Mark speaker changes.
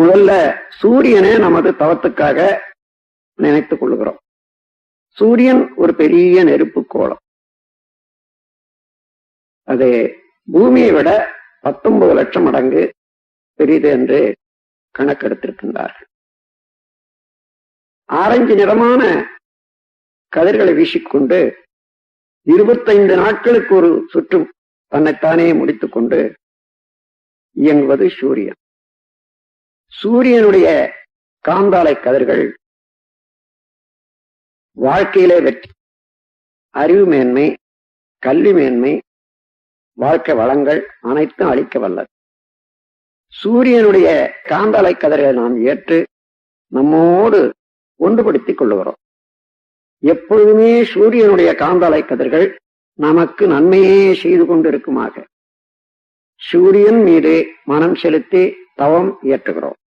Speaker 1: முதல்ல சூரியனை நமது தவத்துக்காக நினைத்துக் கொள்கிறோம். சூரியன் ஒரு பெரிய நெருப்பு கோளம். அது பூமியை விட 19 லட்சம் மடங்கு பெரிது என்று கணக்கெடுத்திருக்கின்றார்கள். ஆரஞ்சு நிறமான கதிர்களை வீசிக்கொண்டு 25 நாட்களுக்கு ஒரு சுற்றும் தன்னைத்தானே முடித்துக் கொண்டு இயங்குவது சூரியன். சூரியனுடைய காந்தாலை கதிர்கள் வாழ்க்கையிலே வெற்றி, அறிவு மேன்மை, கல்வி மேன்மை, வாழ்க்கை வளங்கள் அனைத்தும் அளிக்க வல்லது. சூரியனுடைய காந்தாலை கதிர்களை நாம் ஏற்று நம்மோடு ஒன்றுபடுத்திக் கொள்ளுகிறோம். எப்பொழுதுமே சூரியனுடைய காந்தாலை கதிர்கள் நமக்கு நன்மையே செய்து கொண்டிருக்குமாக சூரியன் மீது மனம் செலுத்தி தவம் இயற்றுகிறோம்.